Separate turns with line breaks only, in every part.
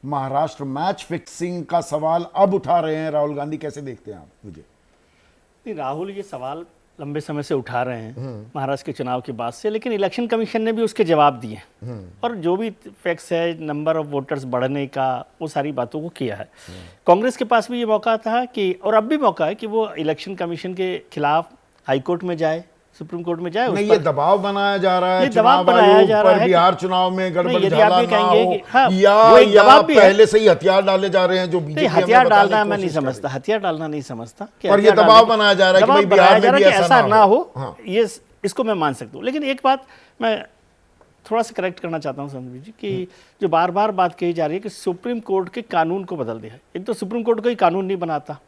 Maharashtra match fixing का सवाल अब उठा रहे हैं राहुल गांधी, कैसे देखते हैं आप विजय?
नहीं, राहुल ये सवाल लंबे समय से उठा रहे हैं महाराष्ट्र के चुनाव के बाद से, लेकिन इलेक्शन कमीशन ने भी उसके जवाब दिए और जो भी फैक्ट्स है, नंबर ऑफ वोटर्स बढ़ने का, वो सारी बातों को किया है। कांग्रेस के पास भी ये मौका था कि, और अब भी मौका है कि वो इलेक्शन कमीशन के खिलाफ हाईकोर्ट में जाए, सुप्रीम कोर्ट में जाए।
नहीं, ये दबाव बनाया जा रहा है,
ये दबाव बनाया जा रहा है
बिहार चुनाव में गड़बड़
यदि
झाला
आप ये
ना हो,
कहेंगे कि हाँ,
या पहले से ही हथियार डाले जा रहे हैं जो बीजेपी
हथियार डालना मैं नहीं समझता, हथियार डालना नहीं समझता,
पर ये दबाव बनाया जा रहा है कि भाई बिहार में भी
ऐसा ना हो।
हाँ।
ये इसको मैं मान सकता हूँ, लेकिन एक बात मैं थोड़ा सा करेक्ट करना चाहता हूँ संदीप जी कि जो बार बार बात कही जा रही है कि सुप्रीम कोर्ट के कानून को बदल दिया। एक तो सुप्रीम कोर्ट कोई कानून नहीं बनाता,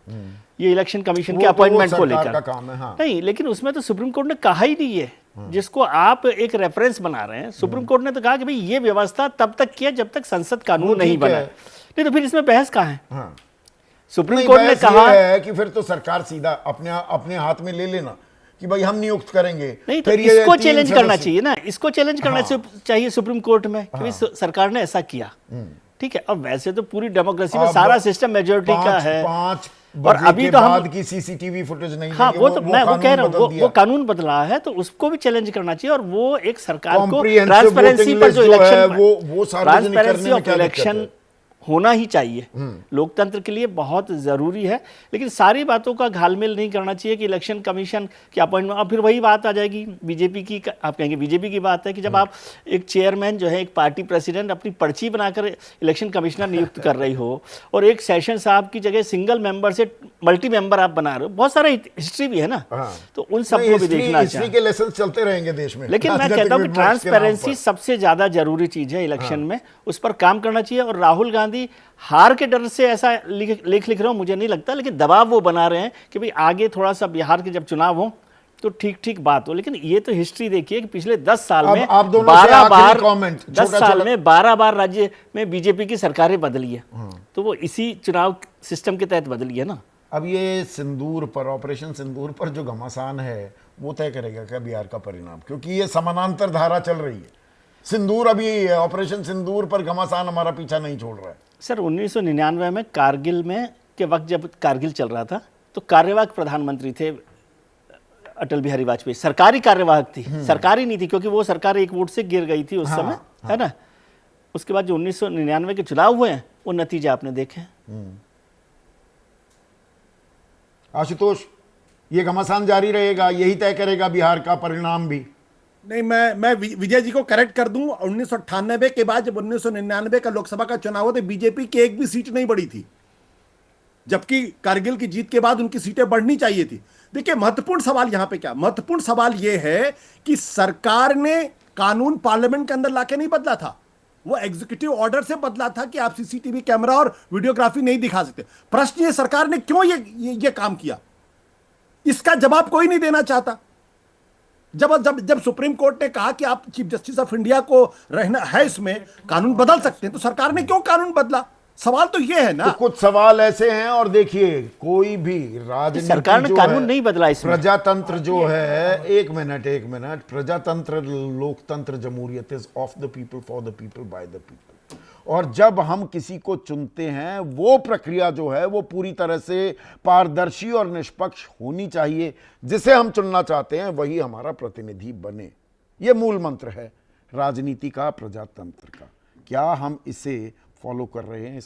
ये इलेक्शन कमीशन के अपॉइंटमेंट को लेकर
काम है, हाँ।
नहीं, लेकिन उसमें तो सुप्रीम कोर्ट ने कहा ही नहीं है, जिसको आप एक रेफरेंस बना रहे हैं। सुप्रीम कोर्ट ने तो कहा कि भाई ये व्यवस्था तब तक किया जब तक संसद कानून नहीं बना। नहीं तो फिर इसमें बहस कहाँ है?
हाँ।
सुप्रीम कोर्ट ने कहा
है कि फिर तो सरकार सीधा अपने हाथ में ले लेना कि भाई हम नियुक्त करेंगे।
नहीं तो इसको चैलेंज करना चाहिए ना, इसको चैलेंज करना चाहिए सुप्रीम कोर्ट में कि भाई सरकार ने ऐसा किया, ठीक है। और वैसे तो पूरी डेमोक्रेसी में सारा सिस्टम मेजोरिटी का है,
और अभी तो बाद की सीसीटीवी फुटेज नहीं,
हाँ वो तो मैं वो कह रहा हूँ, वो कानून बदला है तो उसको भी चैलेंज करना चाहिए। और वो एक सरकार को ट्रांसपेरेंसी पर जो इलेक्शन,
वो
ट्रांसपेरेंसी ऑफ इलेक्शन होना ही चाहिए, लोकतंत्र के लिए बहुत ज़रूरी है। लेकिन सारी बातों का घालमेल नहीं करना चाहिए कि इलेक्शन कमीशन की अपॉइंटमेंट। अब फिर वही बात आ जाएगी बीजेपी की, आप कहेंगे बीजेपी की बात है कि जब आप एक चेयरमैन जो है, एक पार्टी प्रेसिडेंट अपनी पर्ची बनाकर इलेक्शन कमिश्नर नियुक्त कर रही हो और एक सेशन साहब की जगह सिंगल मेंबर से मल्टी मेंबर आप बना रहे हो, बहुत सारा हिस्ट्री भी है ना, तो उन सबको भी देखना चाहिए।
के लेसन चलते रहेंगे देश में,
लेकिन मैं कहता हूँ कि ट्रांसपेरेंसी सबसे ज़्यादा जरूरी चीज़ है इलेक्शन में, उस पर काम करना चाहिए। और राहुल गांधी हार के डर से ऐसा लेख लिख रहा हूं मुझे नहीं लगता, लेकिन दबाव वो बना रहे हैं कि भाई आगे थोड़ा सा बिहार के जब चुनाव हो तो ठीक ठीक बात हो। लेकिन ये तो हिस्ट्री देखिए कि पिछले 10 साल में 12 बार 10 साल में 12 बार राज्य में बीजेपी की सरकारें बदली है, तो वो इसी चुनाव सिस्टम के तहत बदली है ना।
अब ये सिंदूर पर, ऑपरेशन सिंदूर पर जो घमासान है वो तय करेगा क्या बिहार का परिणाम, क्योंकि ये समानांतर धारा चल रही है। सिंदूर अभी, ऑपरेशन सिंदूर पर घमासान हमारा पीछा नहीं छोड़ रहा है।
सर 1999 में कारगिल में के वक्त जब कारगिल चल रहा था तो कार्यवाहक प्रधानमंत्री थे अटल बिहारी वाजपेयी, सरकारी कार्यवाहक थी, सरकारी नहीं थी क्योंकि वो सरकार एक वोट से गिर गई थी उस समय, है ना। उसके बाद जो 1999 के चुनाव हुए हैं वो नतीजे आपने देखे।
आशुतोष, ये घमासान जारी रहेगा, यही तय करेगा बिहार का परिणाम भी?
नहीं, मैं विजय जी को करेक्ट कर दूं। 1998 के बाद जब 1999 का लोकसभा का चुनाव हुआ तो बीजेपी की एक भी सीट नहीं बढ़ी थी, जबकि कारगिल की जीत के बाद उनकी सीटें बढ़नी चाहिए थी। देखिए महत्वपूर्ण सवाल यहां पे क्या, महत्वपूर्ण सवाल यह है कि सरकार ने कानून पार्लियामेंट के अंदर लाके नहीं बदला था, वो एग्जीक्यूटिव ऑर्डर से बदला था कि आप सीसीटीवी कैमरा और वीडियोग्राफी नहीं दिखा सकते। प्रश्न ये, सरकार ने क्यों ये काम किया, इसका जवाब कोई नहीं देना चाहता। जब सुप्रीम कोर्ट ने कहा कि आप चीफ जस्टिस ऑफ इंडिया को रहना है, इसमें कानून बदल सकते हैं, तो सरकार ने क्यों कानून बदला? सवाल तो ये है ना।
तो कुछ सवाल ऐसे हैं, और देखिए कोई भी राजनीति,
सरकार ने कानून नहीं बदला इसमें।
प्रजातंत्र जो है, एक मिनट, प्रजातंत्र, लोकतंत्र, जमहूरियत is of the people, for the people, by the people. और जब हम किसी को चुनते हैं वो प्रक्रिया जो है वो पूरी तरह से पारदर्शी और निष्पक्ष होनी चाहिए। जिसे हम चुनना चाहते हैं वही हमारा प्रतिनिधि बने, ये मूल मंत्र है राजनीति का, प्रजातंत्र का। क्या हम इसे फॉलो कर रहे हैं?